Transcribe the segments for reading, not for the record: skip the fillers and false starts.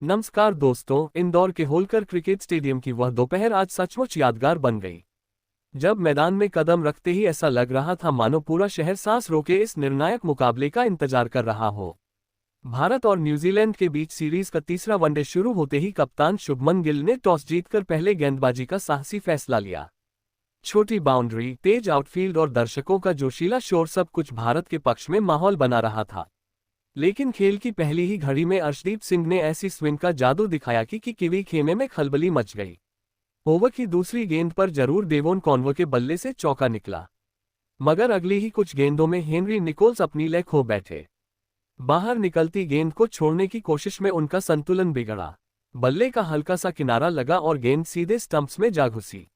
नमस्कार दोस्तों, इंदौर के होलकर क्रिकेट स्टेडियम की वह दोपहर आज सचमुच यादगार बन गई। जब मैदान में कदम रखते ही ऐसा लग रहा था मानो पूरा शहर सांस रोके इस निर्णायक मुकाबले का इंतजार कर रहा हो। भारत और न्यूजीलैंड के बीच सीरीज का तीसरा वनडे शुरू होते ही कप्तान शुभमन गिल ने टॉस जीतकर पहले गेंदबाजी का साहसी फैसला लिया। छोटी बाउंड्री, तेज आउटफील्ड और दर्शकों का जोशीला शोर सब कुछ भारत के पक्ष में माहौल बना रहा था। लेकिन खेल की पहली ही घड़ी में अर्शदीप सिंह ने ऐसी स्विंग का जादू दिखाया कि किवी खेमे में खलबली मच गई। ओवर की दूसरी गेंद पर जरूर डेवोन कॉनवे के बल्ले से चौका निकला, मगर अगली ही कुछ गेंदों में हेनरी निकोल्स अपनी लय खो बैठे। बाहर निकलती गेंद को छोड़ने की कोशिश में उनका संतुलन बिगड़ा। बल्ले का हल्का सा किनारा लगा और गेंद सीधे स्टंप्स में जा घुसी।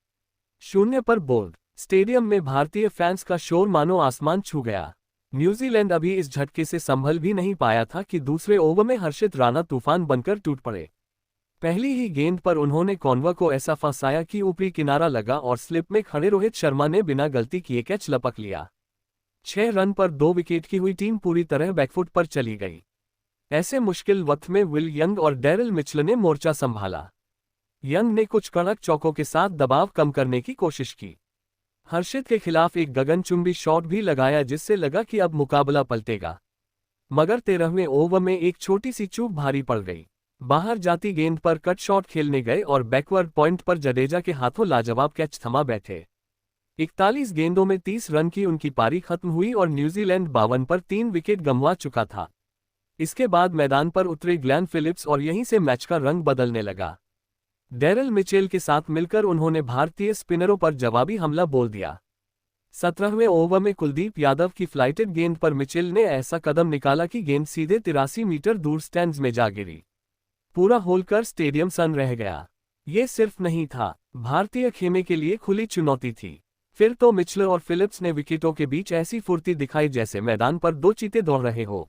0 पर बोल्ड। स्टेडियम में भारतीय फैंस का शोर मानो आसमान छू गया। न्यूजीलैंड अभी इस झटके से संभल भी नहीं पाया था कि दूसरे ओवर में हर्षित राणा तूफान बनकर टूट पड़े। पहली ही गेंद पर उन्होंने कॉनवे को ऐसा फंसाया कि ऊपरी किनारा लगा और स्लिप में खड़े रोहित शर्मा ने बिना गलती किए कैच लपक लिया। 6 रन पर 2 विकेट की हुई टीम पूरी तरह बैकफुट पर चली गई। ऐसे मुश्किल वक्त में विल यंग और डैरिल मिचेल ने मोर्चा संभाला। यंग ने कुछ कड़क चौकों के साथ दबाव कम करने की कोशिश की। हर्षित के खिलाफ एक गगनचुंबी शॉट भी लगाया जिससे लगा कि अब मुकाबला पलटेगा, मगर 13वें ओवर में एक छोटी सी चूक भारी पड़ गई। बाहर जाती गेंद पर कट शॉट खेलने गए और बैकवर्ड पॉइंट पर जडेजा के हाथों लाजवाब कैच थमा बैठे। 41 गेंदों में 30 रन की उनकी पारी खत्म हुई और न्यूजीलैंड 52 पर 3 विकेट गंवा चुका था। इसके बाद मैदान पर उतरे ग्लेन फिलिप्स और यहीं से मैच का रंग बदलने लगा। डैरिल मिचेल के साथ मिलकर उन्होंने भारतीय स्पिनरों पर जवाबी हमला बोल दिया। 17वें ओवर में कुलदीप यादव की फ्लाइटेड गेंद पर मिचेल ने ऐसा कदम निकाला कि गेंद सीधे 83 मीटर दूर स्टैंड्स में जा गिरी। पूरा होलकर स्टेडियम सन्न रह गया। ये सिर्फ नहीं था, भारतीय खेमे के लिए खुली चुनौती थी। फिर तो मिचेल और फिलिप्स ने विकेटों के बीच ऐसी फुर्ती दिखाई जैसे मैदान पर 2 चीते दौड़ रहे हो।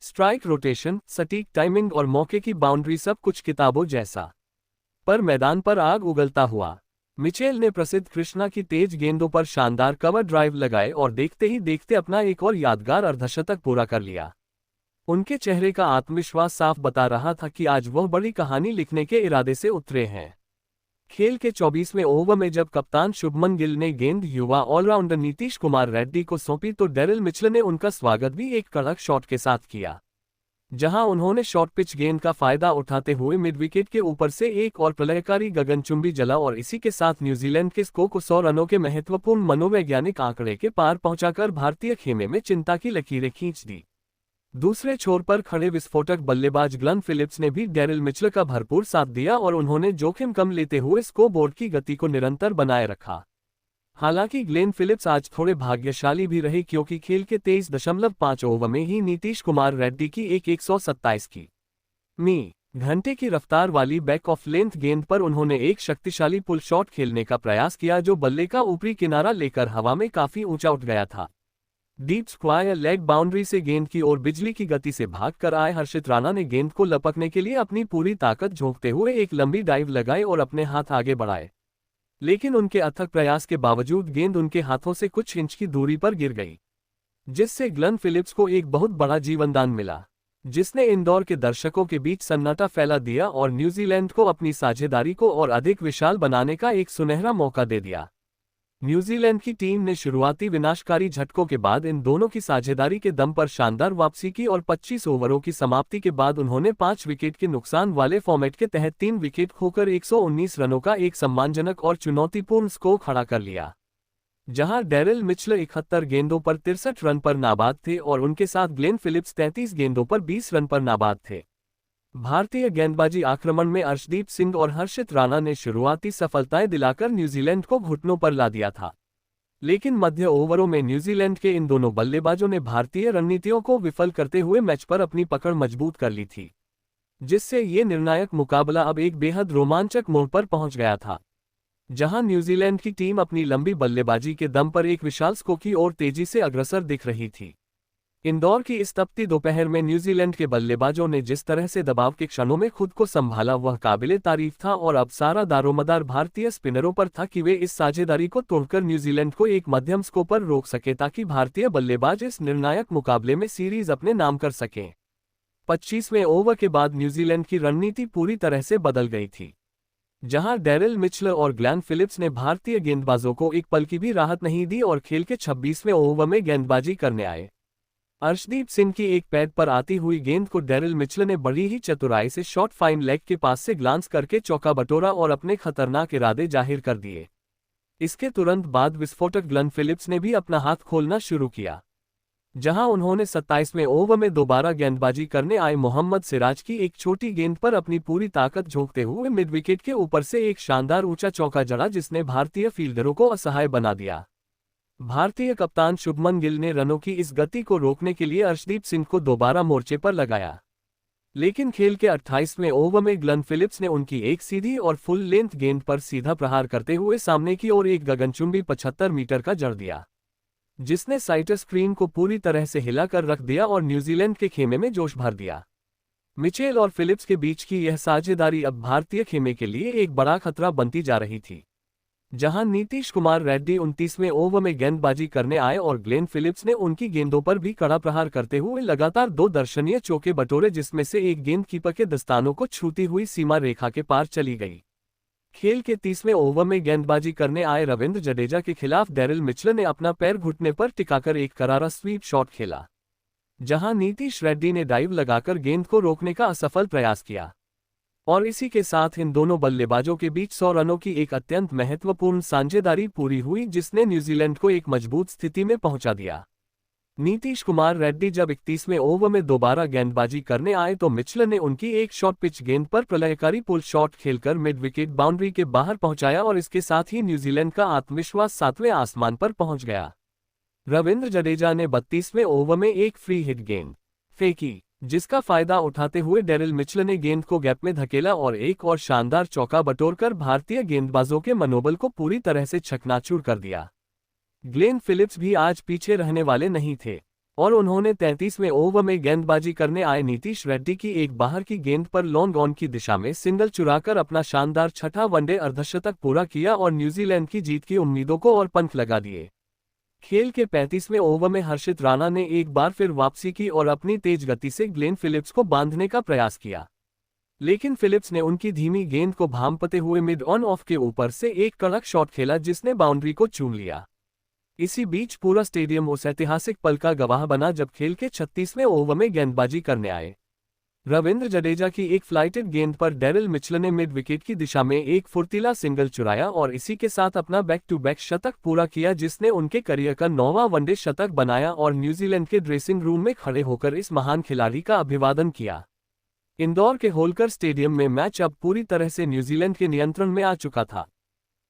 स्ट्राइक रोटेशन, सटीक टाइमिंग और मौके की बाउंड्री सब कुछ किताबों जैसा। पर मैदान पर आग उगलता हुआ। मिचेल ने प्रसिद्ध कृष्णा की तेज गेंदों पर शानदार कवर ड्राइव लगाए और देखते ही देखते अपना एक और यादगार अर्धशतक पूरा कर लिया। उनके चेहरे का आत्मविश्वास साफ बता रहा था कि आज वह बड़ी कहानी लिखने के इरादे से उतरे हैं। खेल के 24वें ओवर में जब कप्तान शुभमन गिल ने गेंद युवा ऑलराउंडर नीतीश कुमार रेड्डी को सौंपी तो डैरिल मिचेल ने उनका स्वागत भी एक कड़क शॉट के साथ किया, जहां उन्होंने शॉर्ट पिच गेंद का फायदा उठाते हुए मिड विकेट के ऊपर से एक और प्रलयकारी गगनचुंबी जला और इसी के साथ न्यूजीलैंड के स्कोर को 100 रनों के महत्वपूर्ण मनोवैज्ञानिक आंकड़े के पार पहुंचाकर भारतीय खेमे में चिंता की लकीरें खींच दी। दूसरे छोर पर खड़े विस्फोटक बल्लेबाज ग्लेन फिलिप्स ने भी डैरिल मिचेल का भरपूर साथ दिया और उन्होंने जोखिम कम लेते हुए स्कोरबोर्ड की गति को निरंतर बनाए रखा। हालांकि ग्लेन फिलिप्स आज थोड़े भाग्यशाली भी रहे क्योंकि खेल के 23.5 ओवर में ही नीतीश कुमार रेड्डी की 127 की घंटे की रफ्तार वाली बैक ऑफ लेंथ गेंद पर उन्होंने एक शक्तिशाली पुल शॉट खेलने का प्रयास किया जो बल्ले का ऊपरी किनारा लेकर हवा में काफी ऊंचा उठ गया था। डीप स्क्वायर लेग बाउंड्री से गेंद की ओर बिजली की गति से भागकर आए हर्षित राणा ने गेंद को लपकने के लिए अपनी पूरी ताकत झोंकते हुए एक लंबी डाइव लगाई और अपने हाथ आगे बढ़ाए, लेकिन उनके अथक प्रयास के बावजूद गेंद उनके हाथों से कुछ इंच की दूरी पर गिर गई, जिससे ग्लेन फिलिप्स को एक बहुत बड़ा जीवनदान मिला, जिसने इंदौर के दर्शकों के बीच सन्नाटा फैला दिया और न्यूजीलैंड को अपनी साझेदारी को और अधिक विशाल बनाने का एक सुनहरा मौका दे दिया। न्यूजीलैंड की टीम ने शुरुआती विनाशकारी झटकों के बाद इन दोनों की साझेदारी के दम पर शानदार वापसी की और 25 ओवरों की समाप्ति के बाद उन्होंने 5 विकेट के नुकसान वाले फॉर्मेट के तहत 3 विकेट खोकर 119 रनों का एक सम्मानजनक और चुनौतीपूर्ण स्कोर खड़ा कर लिया, जहां डैरिल मिचेल 71 गेंदों पर 63 रन पर नाबाद थे और उनके साथ ग्लेन फिलिप्स 33 गेंदों पर 20 रन पर नाबाद थे। भारतीय गेंदबाजी आक्रमण में अर्शदीप सिंह और हर्षित राणा ने शुरुआती सफलताएं दिलाकर न्यूजीलैंड को घुटनों पर ला दिया था, लेकिन मध्य ओवरों में न्यूजीलैंड के इन दोनों बल्लेबाजों ने भारतीय रणनीतियों को विफल करते हुए मैच पर अपनी पकड़ मजबूत कर ली थी, जिससे ये निर्णायक मुकाबला अब एक बेहद रोमांचक मोड़ पर पहुंच गया था, जहां न्यूजीलैंड की टीम अपनी लंबी बल्लेबाजी के दम पर एक विशाल स्कोर की ओर तेजी से अग्रसर दिख रही थी। इंदौर की इस तपती दोपहर में न्यूजीलैंड के बल्लेबाजों ने जिस तरह से दबाव के क्षणों में खुद को संभाला वह काबिले तारीफ था और अब सारा दारोमदार भारतीय स्पिनरों पर था कि वे इस साझेदारी को तोड़कर न्यूजीलैंड को एक मध्यम स्कोर पर रोक सके ताकि भारतीय बल्लेबाज इस निर्णायक मुकाबले में सीरीज अपने नाम कर सकें। 25वें ओवर के बाद न्यूजीलैंड की रणनीति पूरी तरह से बदल गई थी। जहां डैरिल मिचेल और ग्लेन फिलिप्स ने भारतीय गेंदबाजों को एक पल की भी राहत नहीं दी और खेल के 26वें ओवर में गेंदबाजी करने आए। अर्शदीप सिंह की एक पैड पर आती हुई गेंद को डैरिल मिचेल ने बड़ी ही चतुराई से शॉर्ट फाइन लेग के पास से ग्लांस करके चौका बटोरा और अपने खतरनाक इरादे जाहिर कर दिए। इसके तुरंत बाद विस्फोटक ग्लेन फिलिप्स ने भी अपना हाथ खोलना शुरू किया, जहां उन्होंने 27वें ओवर में दोबारा गेंदबाजी करने आए मोहम्मद सिराज की एक छोटी गेंद पर अपनी पूरी ताकत झोंकते हुए मिड विकेट के ऊपर से एक शानदार ऊंचा चौका जड़ा, जिसने भारतीय फील्डरों को असहाय बना दिया। भारतीय कप्तान शुभमन गिल ने रनों की इस गति को रोकने के लिए अर्शदीप सिंह को दोबारा मोर्चे पर लगाया, लेकिन खेल के 28वें ओवर में ग्लेन फिलिप्स ने उनकी एक सीधी और फुल लेंथ गेंद पर सीधा प्रहार करते हुए सामने की ओर एक गगनचुंबी 75 मीटर का जड़ दिया, जिसने साइटर स्क्रीन को पूरी तरह से हिलाकर रख दिया और न्यूजीलैंड के खेमे में जोश भर दिया। मिचेल और फिलिप्स के बीच की यह साझेदारी अब भारतीय खेमे के लिए एक बड़ा खतरा बनती जा रही थी, जहां नीतीश कुमार रेड्डी 29वें ओवर में गेंदबाजी करने आए और ग्लेन फिलिप्स ने उनकी गेंदों पर भी कड़ा प्रहार करते हुए लगातार 2 दर्शनीय चौके बटोरे, जिसमें से एक गेंद कीपर के दस्तानों को छूती हुई सीमा रेखा के पार चली गई। खेल के 30वें ओवर में गेंदबाजी करने आए रविंद्र जडेजा के खिलाफ डैरिल मिचेल ने अपना पैर घुटने पर टिकाकर एक करारा स्वीप शॉट खेला, जहां नीतीश रेड्डी ने डाइव लगाकर गेंद को रोकने का असफल प्रयास किया, और इसी के साथ इन दोनों बल्लेबाजों के बीच 100 रनों की एक अत्यंत महत्वपूर्ण साझेदारी पूरी हुई, जिसने न्यूजीलैंड को एक मजबूत स्थिति में पहुंचा दिया। नीतीश कुमार रेड्डी जब 31वें ओवर में दोबारा गेंदबाजी करने आए तो मिचेल ने उनकी एक शॉर्ट पिच गेंद पर प्रलयकारी पुल शॉट खेलकर मिड विकेट बाउंड्री के बाहर पहुंचाया और इसके साथ ही न्यूजीलैंड का आत्मविश्वास 7वें आसमान पर पहुंच गया। रविंद्र जडेजा ने 32वें ओवर में एक फ्री हिट गेंद फेंकी, जिसका फायदा उठाते हुए डैरिल मिचेल ने गेंद को गैप में धकेला और एक और शानदार चौका बटोरकर भारतीय गेंदबाजों के मनोबल को पूरी तरह से चकनाचूर कर दिया। ग्लेन फिलिप्स भी आज पीछे रहने वाले नहीं थे और उन्होंने 33वें ओवर में गेंदबाजी करने आए नीतीश रेड्डी की एक बाहर की गेंद पर लॉन्ग ऑन की दिशा में सिंगल चुराकर अपना शानदार छठा वनडे अर्धशतक पूरा किया और न्यूजीलैंड की जीत की उम्मीदों को और पंख लगा दिए। खेल के 35वें ओवर में हर्षित राणा ने एक बार फिर वापसी की और अपनी तेज गति से ग्लेन फिलिप्स को बांधने का प्रयास किया, लेकिन फिलिप्स ने उनकी धीमी गेंद को भांपते हुए मिड ऑन ऑफ के ऊपर से एक कड़क शॉट खेला, जिसने बाउंड्री को चूम लिया। इसी बीच पूरा स्टेडियम उस ऐतिहासिक पल का गवाह बना जब खेल के 36वें ओवर में गेंदबाजी करने आए रविंद्र जडेजा की एक फ्लाइटेड गेंद पर डैरिल मिचेल ने मिड विकेट की दिशा में एक फुर्तीला सिंगल चुराया और इसी के साथ अपना बैक टू बैक शतक पूरा किया, जिसने उनके करियर का 9वां वनडे शतक बनाया और न्यूजीलैंड के ड्रेसिंग रूम में खड़े होकर इस महान खिलाड़ी का अभिवादन किया। इंदौर के होलकर स्टेडियम में मैच अब पूरी तरह से न्यूजीलैंड के नियंत्रण में आ चुका था,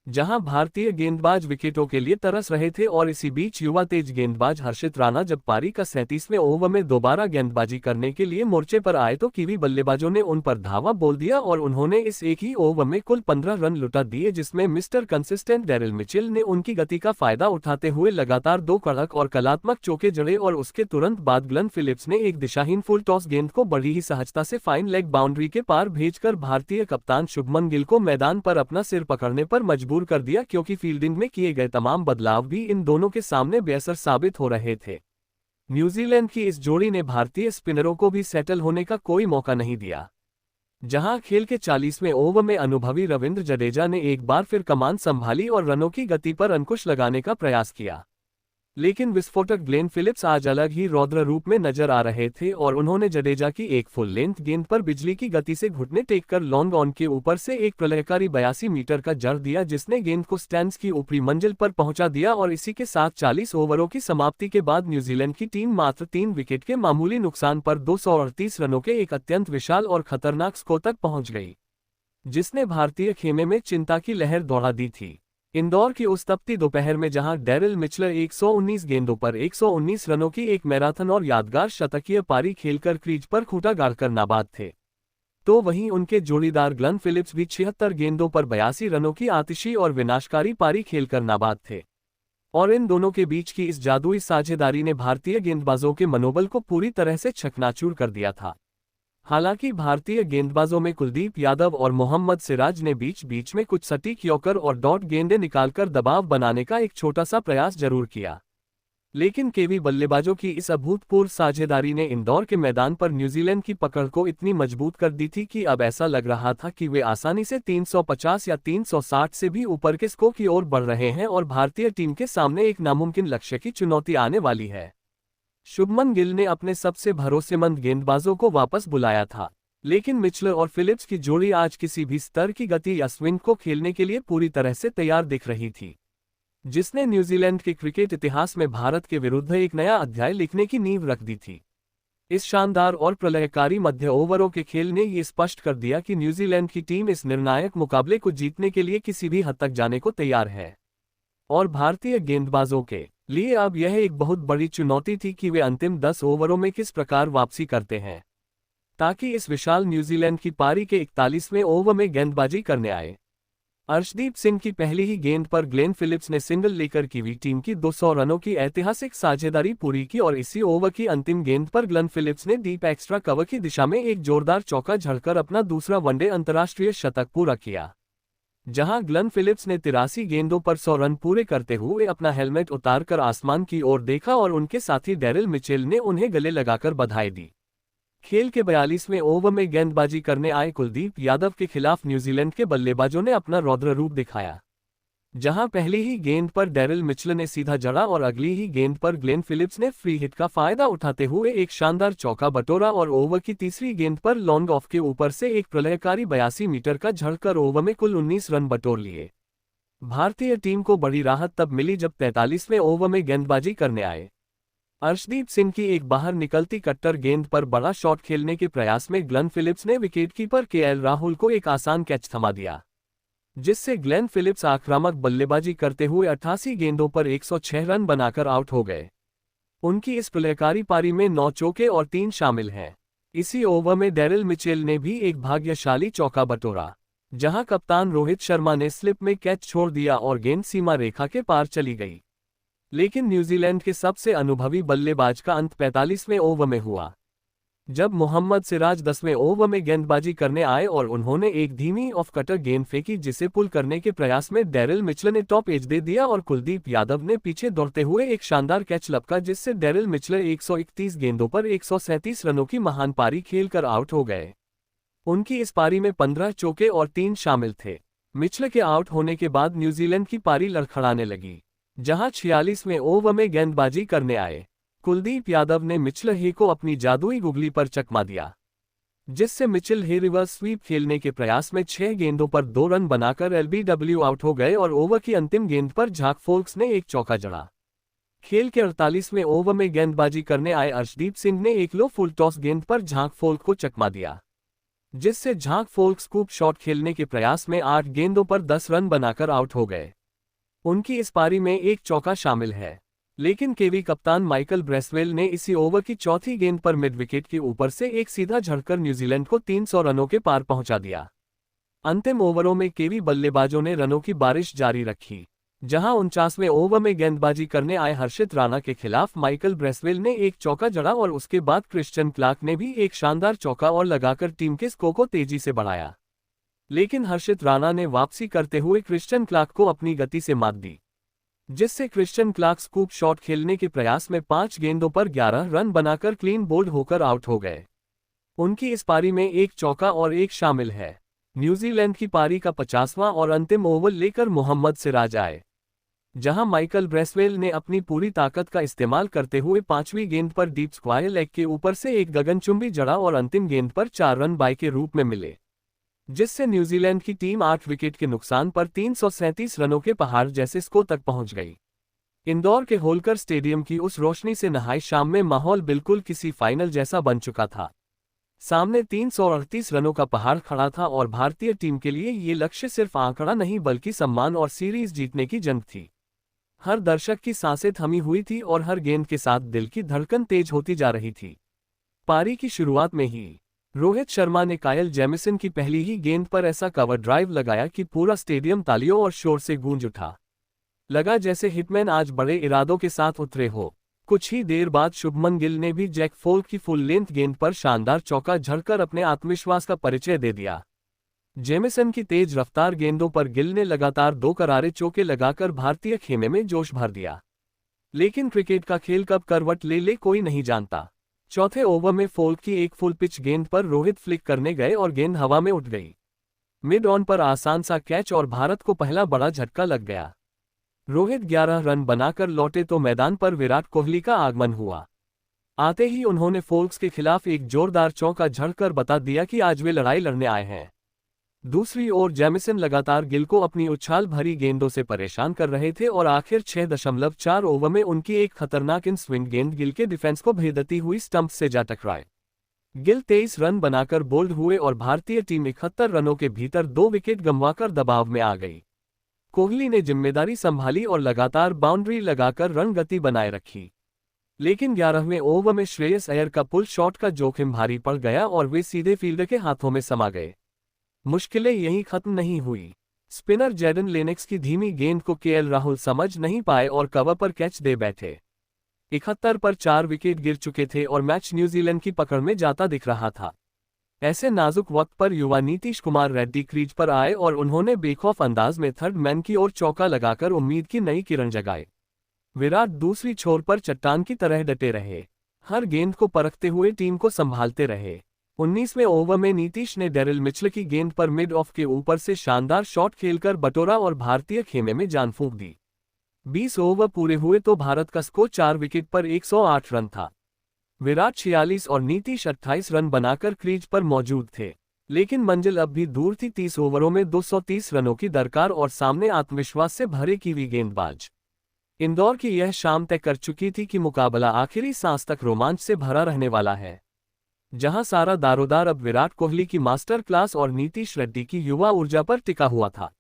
जहां भारतीय गेंदबाज विकेटों के लिए तरस रहे थे और इसी बीच युवा तेज गेंदबाज हर्षित राणा जब पारी का 37वें ओवर में दोबारा गेंदबाजी करने के लिए मोर्चे पर आए तो कीवी बल्लेबाजों ने उन पर धावा बोल दिया और उन्होंने इस एक ही ओवर में कुल 15 रन लुटा दिए, जिसमें मिस्टर कंसिस्टेंट डैरिल मिचेल ने उनकी गति का फायदा उठाते हुए लगातार 2 कड़क और कलात्मक चौके जड़े और उसके तुरंत बाद ग्लेन फिलिप्स ने एक दिशाहीन फुल टॉस गेंद को बड़ी ही सहजता से फाइन लेग बाउंड्री के पार भेजकर भारतीय कप्तान शुभमन गिल को मैदान पर अपना सिर पकड़ने पर मजबूर कर दिया, क्योंकि फील्डिंग में किए गए तमाम बदलाव भी इन दोनों के सामने बेअसर साबित हो रहे थे। न्यूजीलैंड की इस जोड़ी ने भारतीय स्पिनरों को भी सेटल होने का कोई मौका नहीं दिया, जहां खेल के 40वें ओवर में अनुभवी रविंद्र जडेजा ने एक बार फिर कमान संभाली और रनों की गति पर अंकुश लगाने का प्रयास किया, लेकिन विस्फोटक ग्लेन फिलिप्स आज अलग ही रौद्र रूप में नजर आ रहे थे और उन्होंने जडेजा की एक फुल लेंथ गेंद पर बिजली की गति से घुटने टेककर लॉन्ग ऑन के ऊपर से एक प्रलयकारी 82 मीटर का जड़ दिया, जिसने गेंद को स्टैंड्स की ऊपरी मंजिल पर पहुंचा दिया और इसी के साथ 40 ओवरों की समाप्ति के बाद न्यूजीलैंड की टीम मात्र 3 विकेट के मामूली नुकसान पर 238 रनों के एक अत्यंत विशाल और खतरनाक स्कोर तक पहुंच गई, जिसने भारतीय खेमे में चिंता की लहर दौड़ा दी थी। इंदौर की उस तपती दोपहर में जहां डैरिल मिचेल 119 गेंदों पर 119 रनों की एक मैराथन और यादगार शतकीय पारी खेलकर क्रीज पर खूंटा गाड़कर नाबाद थे, तो वहीं उनके जोड़ीदार ग्लेन फिलिप्स भी 76 गेंदों पर 82 रनों की आतिशी और विनाशकारी पारी खेलकर नाबाद थे। और इन दोनों के बीच की इस जादुई साझेदारी ने भारतीय गेंदबाजों के मनोबल को पूरी तरह से चकनाचूर कर दिया था। हालांकि भारतीय गेंदबाजों में कुलदीप यादव और मोहम्मद सिराज ने बीच बीच में कुछ सटीक यॉर्कर और डॉट गेंदें निकालकर दबाव बनाने का एक छोटा सा प्रयास जरूर किया, लेकिन केवी बल्लेबाजों की इस अभूतपूर्व साझेदारी ने इंदौर के मैदान पर न्यूजीलैंड की पकड़ को इतनी मजबूत कर दी थी कि अब ऐसा लग रहा था कि वे आसानी से 350 या 360 से भी ऊपर के स्कोर की ओर बढ़ रहे हैं और भारतीय टीम के सामने एक नामुमकिन लक्ष्य की चुनौती आने वाली है। शुभमन गिल ने अपने सबसे भरोसेमंद गेंदबाजों को वापस बुलाया था, लेकिन मिचलर और फिलिप्स की जोड़ी आज किसी भी स्तर की गति या स्विंग को खेलने के लिए पूरी तरह से तैयार दिख रही थी, जिसने न्यूजीलैंड के क्रिकेट इतिहास में भारत के विरुद्ध एक नया अध्याय लिखने की नींव रख दी थी। इस शानदार और प्रलयकारी मध्य ओवरों के खेल ने ये स्पष्ट कर दिया कि न्यूजीलैंड की टीम इस निर्णायक मुकाबले को जीतने के लिए किसी भी हद तक जाने को तैयार है, और भारतीय गेंदबाजों के लिए अब यह एक बहुत बड़ी चुनौती थी कि वे अंतिम 10 ओवरों में किस प्रकार वापसी करते हैं, ताकि इस विशाल न्यूजीलैंड की पारी के 41वें ओवर में गेंदबाजी करने आए। अर्शदीप सिंह की पहली ही गेंद पर ग्लेन फिलिप्स ने सिंगल लेकर कीवी टीम की 200 रनों की ऐतिहासिक साझेदारी पूरी की और इसी ओवर की अंतिम गेंद पर ग्लेन फिलिप्स ने डीप एक्स्ट्रा कवर की दिशा में एक जोरदार चौका झड़कर अपना दूसरा वनडे अंतर्राष्ट्रीय शतक पूरा किया। जहां ग्लेन फिलिप्स ने 83 गेंदों पर 100 रन पूरे करते हुए अपना हेलमेट उतारकर आसमान की ओर देखा और उनके साथी डेरिल मिचेल ने उन्हें गले लगाकर बधाई दी। खेल के 42वें ओवर में गेंदबाजी करने आए कुलदीप यादव के खिलाफ न्यूजीलैंड के बल्लेबाजों ने अपना रौद्र रूप दिखाया, जहां पहली ही गेंद पर डेरिल मिचेल ने सीधा जड़ा और अगली ही गेंद पर ग्लेन फिलिप्स ने फ्री हिट का फायदा उठाते हुए एक शानदार चौका बटोरा और ओवर की तीसरी गेंद पर लॉन्ग ऑफ के ऊपर से एक प्रलयकारी 82 मीटर का झड़कर ओवर में कुल 19 रन बटोर लिए। भारतीय टीम को बड़ी राहत तब मिली जब 43वें ओवर में गेंदबाजी करने आए अर्शदीप सिंह की एक बाहर निकलती कट्टर गेंद पर बड़ा शॉट खेलने के प्रयास में ग्लेन फिलिप्स ने विकेटकीपर केएल राहुल को एक आसान कैच थमा दिया, जिससे ग्लेन फिलिप्स आक्रामक बल्लेबाजी करते हुए 88 गेंदों पर 106 रन बनाकर आउट हो गए। उनकी इस प्रलयकारी पारी में 9 चौके और 3 शामिल हैं। इसी ओवर में डेरिल मिचेल ने भी एक भाग्यशाली चौका बटोरा, जहां कप्तान रोहित शर्मा ने स्लिप में कैच छोड़ दिया और गेंद सीमा रेखा के पार चली गई। लेकिन न्यूजीलैंड के सबसे अनुभवी बल्लेबाज का अंत 45वें ओवर में हुआ, जब मोहम्मद सिराज 10वें ओवर में गेंदबाजी करने आए और उन्होंने एक धीमी ऑफ कटर गेंद फेंकी जिसे पुल करने के प्रयास में डेरिल मिचेल ने टॉप एज दे दिया और कुलदीप यादव ने पीछे दौड़ते हुए एक शानदार कैच लपका, जिससे डेरिल मिचेल 131 गेंदों पर 137 रनों की महान पारी खेलकर आउट हो गए। उनकी इस पारी में 15 चौके और 3 शामिल थे। मिचेल के आउट होने के बाद न्यूजीलैंड की पारी लड़खड़ाने लगी, जहां 46वें ओवर में गेंदबाजी करने आए कुलदीप यादव ने मिचेल हे को अपनी जादुई गुगली पर चकमा दिया, जिससे मिचेल हे रिवर्स स्वीप खेलने के प्रयास में 6 गेंदों पर 2 रन बनाकर एलबीडब्ल्यू आउट हो गए और ओवर की अंतिम गेंद पर जाक फोल्क्स ने एक चौका जड़ा। खेल के 48वें ओवर में गेंदबाजी करने आए अर्शदीप सिंह ने एक लो फुल टॉस गेंद पर झाक फोल्क को चकमा दिया, जिससे झाक फोल्क स्कूप शॉट खेलने के प्रयास में 8 गेंदों पर 10 रन बनाकर आउट हो गए। उनकी इस पारी में एक चौका शामिल है, लेकिन केवी कप्तान माइकल ब्रेसवेल ने इसी ओवर की चौथी गेंद पर मिड विकेट के ऊपर से एक सीधा झड़कर न्यूजीलैंड को 300 रनों के पार पहुंचा दिया। अंतिम ओवरों में केवी बल्लेबाजों ने रनों की बारिश जारी रखी, जहां 49वें ओवर में गेंदबाजी करने आए हर्षित राणा के खिलाफ माइकल ब्रेसवेल ने एक चौका जड़ा और उसके बाद क्रिश्चियन क्लार्क ने भी एक शानदार चौका और लगाकर टीम के स्कोर को तेजी से बढ़ाया। लेकिन हर्षित राणा ने वापसी करते हुए क्रिश्चियन क्लार्क को अपनी गति से मात दी, जिससे क्रिश्चियन क्लार्क स्कूप शॉट खेलने के प्रयास में 5 गेंदों पर 11 रन बनाकर क्लीन बोल्ड होकर आउट हो गए। उनकी इस पारी में एक चौका और एक शामिल है। न्यूजीलैंड की पारी का 50वां और अंतिम ओवर लेकर मोहम्मद सिराज आए, जहां माइकल ब्रेसवेल ने अपनी पूरी ताकत का इस्तेमाल करते हुए 5वीं गेंद पर डीप स्क्वायर लेग के ऊपर से एक गगनचुंबी जड़ा और अंतिम गेंद पर 4 रन बाय के रूप में मिले, जिससे न्यूजीलैंड की टीम 8 विकेट के नुकसान पर 337 रनों के पहाड़ जैसे स्कोर तक पहुंच गई। इंदौर के होलकर स्टेडियम की उस रोशनी से नहाई शाम में माहौल बिल्कुल किसी फाइनल जैसा बन चुका था। सामने 338 रनों का पहाड़ खड़ा था और भारतीय टीम के लिए ये लक्ष्य सिर्फ आंकड़ा नहीं बल्कि सम्मान और सीरीज जीतने की जंग थी। हर दर्शक की सांसें थमी हुई थी और हर गेंद के साथ दिल की धड़कन तेज होती जा रही थी। पारी की शुरुआत में ही रोहित शर्मा ने कायल जेमिसन की पहली ही गेंद पर ऐसा कवर ड्राइव लगाया कि पूरा स्टेडियम तालियों और शोर से गूंज उठा। लगा जैसे हिटमैन आज बड़े इरादों के साथ उतरे हो। कुछ ही देर बाद शुभमन गिल ने भी जैक फोल्क की फुल लेंथ गेंद पर शानदार चौका झड़कर अपने आत्मविश्वास का परिचय दे दिया। जेमिसन की तेज रफ्तार गेंदों पर गिल ने लगातार 2 करारे चौके लगाकर भारतीय खेमे में जोश भर दिया। लेकिन क्रिकेट का खेल कब करवट ले कोई नहीं जानता। चौथे ओवर में फोल्क की एक फुल पिच गेंद पर रोहित फ्लिक करने गए और गेंद हवा में उठ गई। मिड ऑन पर आसान सा कैच और भारत को पहला बड़ा झटका लग गया। रोहित 11 रन बनाकर लौटे तो मैदान पर विराट कोहली का आगमन हुआ। आते ही उन्होंने फोल्क्स के खिलाफ एक जोरदार चौका झड़कर बता दिया कि आज वे लड़ाई लड़ने आए हैं। दूसरी ओर जेमिसन लगातार गिल को अपनी उछाल भरी गेंदों से परेशान कर रहे थे और आखिर 6.4 ओवर में उनकी एक खतरनाक इन स्विंग गेंद गिल के डिफेंस को भेदती हुई स्टंप से जा टकराए। गिल 23 रन बनाकर बोल्ड हुए और भारतीय टीम 71 रनों के भीतर 2 विकेट गंवाकर दबाव में आ गई। कोहली ने जिम्मेदारी संभाली और लगातार बाउंड्री लगाकर रन गति बनाए रखी। लेकिन 11वें ओवर में श्रेयस अय्यर का पुल शॉट का जोखिम भारी पड़ गया और वे सीधे फील्डर के हाथों में समा गए। मुश्किलें यहीं खत्म नहीं हुई। स्पिनर जैडन लेनेक्स की धीमी गेंद को केएल राहुल समझ नहीं पाए और कवर पर कैच दे बैठे। 71 पर 4 विकेट गिर चुके थे और मैच न्यूजीलैंड की पकड़ में जाता दिख रहा था। ऐसे नाजुक वक्त पर युवा नीतीश कुमार रेड्डी क्रीज पर आए और उन्होंने बेखौफ अंदाज में थर्ड मैन की ओर चौका लगाकर उम्मीद की नई किरण जगाए। विराट दूसरी छोर पर चट्टान की तरह डटे रहे, हर गेंद को परखते हुए टीम को संभालते रहे। 19वें ओवर में नीतीश ने डेरिल मिचेल की गेंद पर मिड ऑफ के ऊपर से शानदार शॉट खेलकर बटोरा और भारतीय खेमे में जान फूंक दी। 20 ओवर पूरे हुए तो भारत का स्कोर 4 विकेट पर 108 रन था। विराट 46 और नीतीश 28 रन बनाकर क्रीज पर मौजूद थे, लेकिन मंजिल अब भी दूर थी। 30 ओवरों में 230 रनों की दरकार और सामने आत्मविश्वास से भरे कीवी गेंदबाज। इंदौर की यह शाम तय कर चुकी थी कि मुकाबला आखिरी सांस तक रोमांच से भरा रहने वाला है, जहां सारा दारोदार अब विराट कोहली की मास्टर क्लास और नीतीश रेड्डी की युवा ऊर्जा पर टिका हुआ था।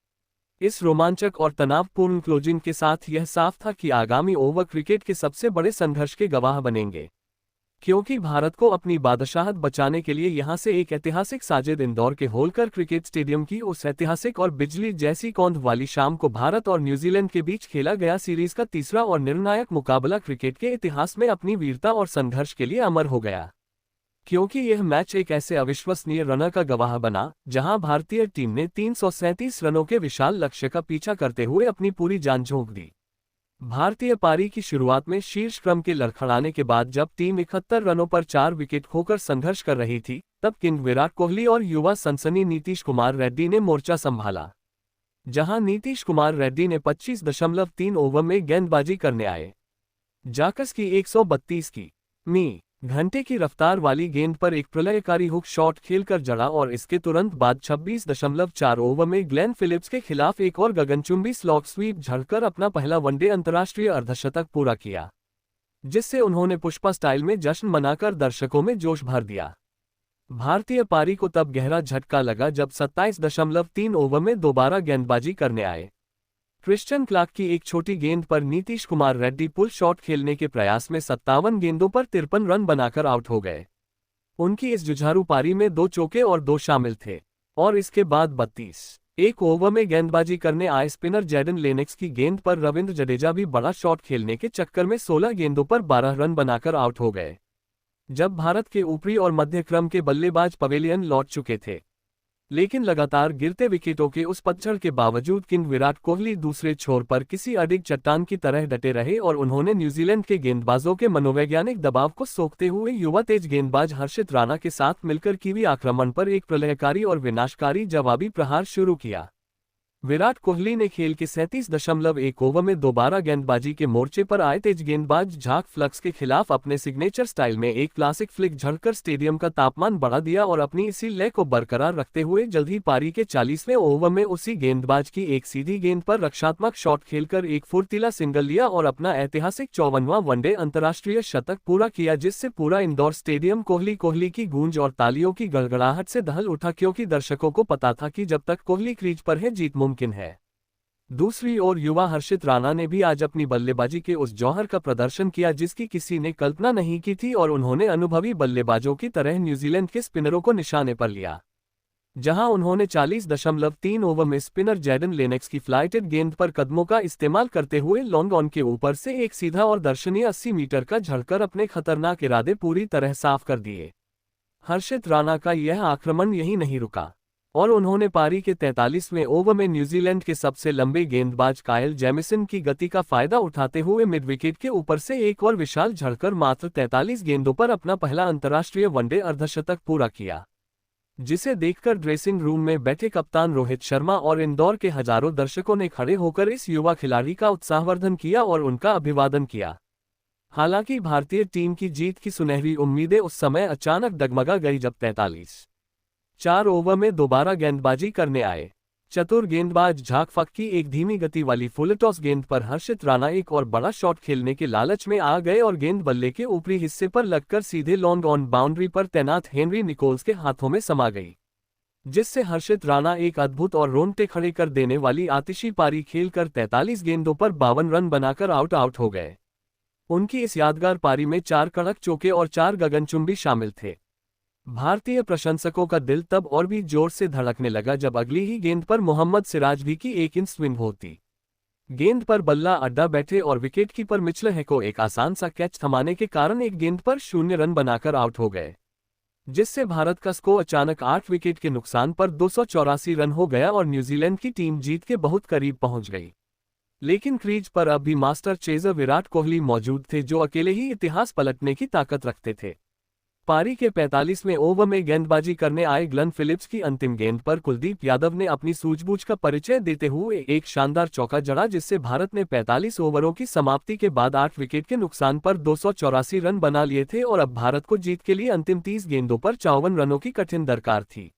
इस रोमांचक और तनावपूर्ण क्लोजिंग के साथ यह साफ था कि आगामी ओवर क्रिकेट के सबसे बड़े संघर्ष के गवाह बनेंगे, क्योंकि भारत को अपनी बादशाहत बचाने के लिए यहां से एक ऐतिहासिक साजिद इंदौर के होलकर क्रिकेट स्टेडियम की उस ऐतिहासिक और बिजली जैसी कौंध वाली शाम को भारत और न्यूजीलैंड के बीच खेला गया सीरीज का तीसरा और निर्णायक मुकाबला क्रिकेट के इतिहास में अपनी वीरता और संघर्ष के लिए अमर हो गया। क्योंकि यह मैच एक ऐसे अविश्वसनीय रन का गवाह बना, जहां भारतीय टीम ने 337 रनों के विशाल लक्ष्य का पीछा करते हुए अपनी पूरी जान झोंक दी। भारतीय पारी की शुरुआत में शीर्ष क्रम के लड़खड़ाने के बाद जब टीम 71 रनों पर 4 विकेट खोकर संघर्ष कर रही थी, तब किंग विराट कोहली और युवा सनसनी नीतीश कुमार रेड्डी ने मोर्चा संभाला। जहां नीतीश कुमार रेड्डी ने 25.3 ओवर में गेंदबाजी करने आए जाकस की 132 की मी घंटे की रफ्तार वाली गेंद पर एक प्रलयकारी हुक शॉट खेलकर जड़ा और इसके तुरंत बाद 26.4 ओवर में ग्लेन फिलिप्स के खिलाफ एक और गगनचुंबी स्लॉग स्वीप झड़कर अपना पहला वनडे अंतर्राष्ट्रीय अर्धशतक पूरा किया, जिससे उन्होंने पुष्पा स्टाइल में जश्न मनाकर दर्शकों में जोश भर दिया। भारतीय पारी को तब गहरा झटका लगा जब 27.3 ओवर में दोबारा गेंदबाजी करने आए क्रिश्चियन क्लार्क की एक छोटी गेंद पर नीतीश कुमार रेड्डी पुल शॉट खेलने के प्रयास में 57 गेंदों पर 53 रन बनाकर आउट हो गए। उनकी इस जुझारू पारी में 2 चौके और 2 शामिल थे और इसके बाद 32 ओवर में गेंदबाजी करने आए स्पिनर जैडन लेनेक्स की गेंद पर रविंद्र जडेजा भी बड़ा शॉट खेलने के चक्कर में 16 गेंदों पर 12 रन बनाकर आउट हो गए। जब भारत के ऊपरी और मध्य क्रम के बल्लेबाज पवेलियन लौट चुके थे, लेकिन लगातार गिरते विकेटों के उस पतझड़ के बावजूद किंग विराट कोहली दूसरे छोर पर किसी अडिग चट्टान की तरह डटे रहे और उन्होंने न्यूजीलैंड के गेंदबाजों के मनोवैज्ञानिक दबाव को सोखते हुए युवा तेज गेंदबाज हर्षित राणा के साथ मिलकर कीवी आक्रमण पर एक प्रलयकारी और विनाशकारी जवाबी प्रहार शुरू किया। विराट कोहली ने खेल के 37.1 ओवर में दोबारा गेंदबाजी के मोर्चे पर आए तेज गेंदबाज झाक फ्लक्स के खिलाफ अपने सिग्नेचर स्टाइल में एक क्लासिक फ्लिक झड़कर स्टेडियम का तापमान बढ़ा दिया और अपनी इसी लय को बरकरार रखते हुए जल्द ही पारी के 40वें ओवर में उसी गेंदबाज की एक सीधी गेंद पर रक्षात्मक शॉट खेलकर एक फुर्तीला सिंगल लिया और अपना ऐतिहासिक 54वां वनडे अंतर्राष्ट्रीय शतक पूरा किया, जिससे पूरा इंदौर स्टेडियम कोहली कोहली की गूंज और तालियों की गड़गड़ाहट से दहल उठा, क्योंकि दर्शकों को पता था कि जब तक कोहली क्रीज पर है जीत मुमकिन है। दूसरी ओर युवा हर्षित राणा ने भी आज अपनी बल्लेबाजी के उस जौहर का प्रदर्शन किया जिसकी किसी ने कल्पना नहीं की थी और उन्होंने अनुभवी बल्लेबाजों की तरह न्यूजीलैंड के स्पिनरों को निशाने पर लिया। जहां उन्होंने 40.3 ओवर में स्पिनर जैडन लेनेक्स की फ्लाइटेड गेंद पर कदमों का इस्तेमाल करते हुए लॉन्ग ऑन के ऊपर से एक सीधा और दर्शनीय 80 मीटर का झड़कर अपने खतरनाक इरादे पूरी तरह साफ कर दिए। हर्षित राणा का यह आक्रमण यहीं नहीं रुका और उन्होंने पारी के 43वें ओवर में न्यूजीलैंड के सबसे लंबे गेंदबाज कायल जेमिसन की गति का फायदा उठाते हुए मिड विकेट के ऊपर से एक और विशाल झड़कर मात्र 43 गेंदों पर अपना पहला अंतर्राष्ट्रीय वनडे अर्धशतक पूरा किया, जिसे देखकर ड्रेसिंग रूम में बैठे कप्तान रोहित शर्मा और इंदौर के हजारों दर्शकों ने खड़े होकर इस युवा खिलाड़ी का उत्साहवर्धन किया और उनका अभिवादन किया। हालांकि भारतीय टीम की जीत की सुनहरी उम्मीदें उस समय अचानक डगमगा गई जब 43-4 ओवर में दोबारा गेंदबाजी करने आए चतुर गेंदबाज झाक फक की एक धीमी गति वाली फुल टॉस गेंद पर हर्षित राणा एक और बड़ा शॉट खेलने के लालच में आ गए और गेंद बल्ले के ऊपरी हिस्से पर लगकर सीधे लॉन्ग ऑन बाउंड्री पर तैनात हेनरी निकोल्स के हाथों में समा गई, जिससे हर्षित राणा एक अद्भुत और रोंगटे खड़े कर देने वाली आतिशी पारी खेलकर 43 गेंदों पर 52 रन बनाकर आउट हो गए। उनकी इस यादगार पारी में 4 कड़क चौके और 4 गगनचुंबी शामिल थे। भारतीय प्रशंसकों का दिल तब और भी जोर से धड़कने लगा जब अगली ही गेंद पर मोहम्मद सिराज भी की एक इंच स्विंग होती। गेंद पर बल्ला अड्डा बैठे और विकेटकीपर मिचेल हैको एक आसान सा कैच थमाने के कारण एक गेंद पर 0 रन बनाकर आउट हो गए, जिससे भारत का स्कोर अचानक 8 विकेट के नुकसान पर 284 रन हो गया और न्यूजीलैंड की टीम जीत के बहुत करीब पहुंच गई। लेकिन क्रीज पर अब भी मास्टर चेजर विराट कोहली मौजूद थे, जो अकेले ही इतिहास पलटने की ताकत रखते थे। पारी के 45वें ओवर में गेंदबाजी करने आए ग्लेन फिलिप्स की अंतिम गेंद पर कुलदीप यादव ने अपनी सूझबूझ का परिचय देते हुए एक शानदार चौका जड़ा, जिससे भारत ने 45 ओवरों की समाप्ति के बाद 8 विकेट के नुकसान पर 284 रन बना लिए थे और अब भारत को जीत के लिए अंतिम 30 गेंदों पर 54 रनों की कठिन दरकार थी,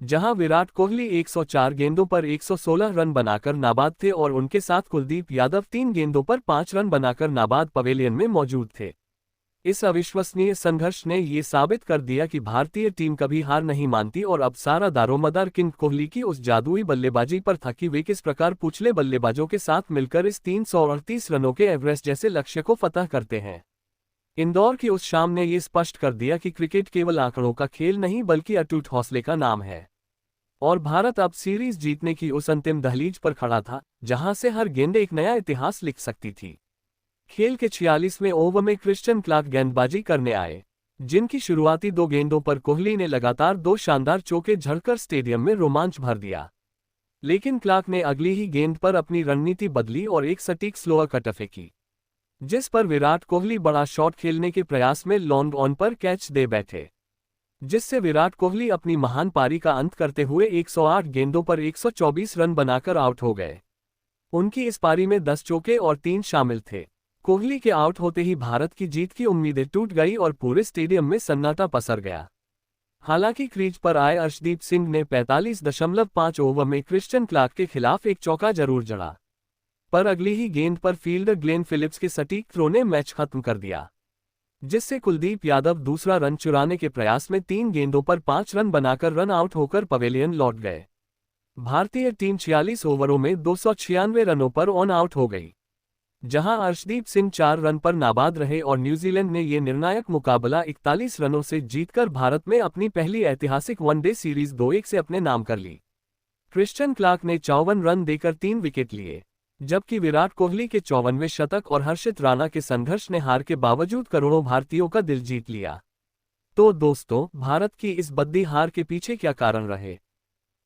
जहां विराट कोहली 104 गेंदों पर 116 रन बनाकर नाबाद थे और उनके साथ कुलदीप यादव 3 गेंदों पर 5 रन बनाकर नाबाद पवेलियन में मौजूद थे। इस अविश्वसनीय संघर्ष ने ये साबित कर दिया कि भारतीय टीम कभी हार नहीं मानती और अब सारा दारोमदार किंग कोहली की उस जादुई बल्लेबाजी पर था कि वे किस प्रकार पिछले बल्लेबाजों के साथ मिलकर इस 338 रनों के एवरेस्ट जैसे लक्ष्य को फतह करते हैं। इंदौर की उस शाम ने ये स्पष्ट कर दिया कि क्रिकेट केवल आंकड़ों का खेल नहीं बल्कि अटूट हौसले का नाम है, और भारत अब सीरीज जीतने की उस अंतिम दहलीज पर खड़ा था जहां से हर गेंद एक नया इतिहास लिख सकती थी। खेल के 46वें ओवर में क्रिस्टियन क्लार्क गेंदबाजी करने आए, जिनकी शुरुआती 2 गेंदों पर कोहली ने लगातार 2 शानदार चौके झड़कर स्टेडियम में रोमांच भर दिया। लेकिन क्लार्क ने अगली ही गेंद पर अपनी रणनीति बदली और एक सटीक स्लोअर कट फेंकी, जिस पर विराट कोहली बड़ा शॉट खेलने के प्रयास में लॉन्ग ऑन पर कैच दे बैठे, जिससे विराट कोहली अपनी महान पारी का अंत करते हुए 108 गेंदों पर 124 रन बनाकर आउट हो गए। उनकी इस पारी में 10 चौके और 3 शामिल थे। कोहली के आउट होते ही भारत की जीत की उम्मीदें टूट गई और पूरे स्टेडियम में सन्नाटा पसर गया। हालांकि क्रीज पर आए अर्शदीप सिंह ने 45.5 ओवर में क्रिस्टियन क्लार्क के खिलाफ एक चौका जरूर जड़ा, पर अगली ही गेंद पर फील्डर ग्लेन फिलिप्स के सटीक थ्रो ने मैच खत्म कर दिया, जिससे कुलदीप यादव दूसरा रन चुराने के प्रयास में 3 गेंदों पर 5 रन बनाकर रन आउट होकर पवेलियन लौट गए। भारतीय टीम 46 ओवरों में 296 रनों पर ऑन आउट हो गई, जहां अर्शदीप सिंह 4 रन पर नाबाद रहे और न्यूजीलैंड ने यह निर्णायक मुकाबला 41 रनों से जीतकर भारत में अपनी पहली ऐतिहासिक वनडे सीरीज 2-1 से अपने नाम कर ली। क्रिस्टियन क्लार्क ने 54 रन देकर 3 विकेट लिए, जबकि विराट कोहली के 54वें शतक और हर्षित राणा के संघर्ष ने हार के बावजूद करोड़ों भारतीयों का दिल जीत लिया। तो दोस्तों, भारत की इस बद्दी हार के पीछे क्या कारण रहे?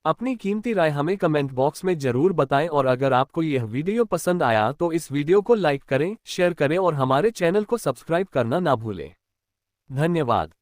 अपनी कीमती राय हमें कमेंट बॉक्स में जरूर बताएं और अगर आपको यह वीडियो पसंद आया तो इस वीडियो को लाइक करें, शेयर करें और हमारे चैनल को सब्सक्राइब करना ना भूलें। धन्यवाद।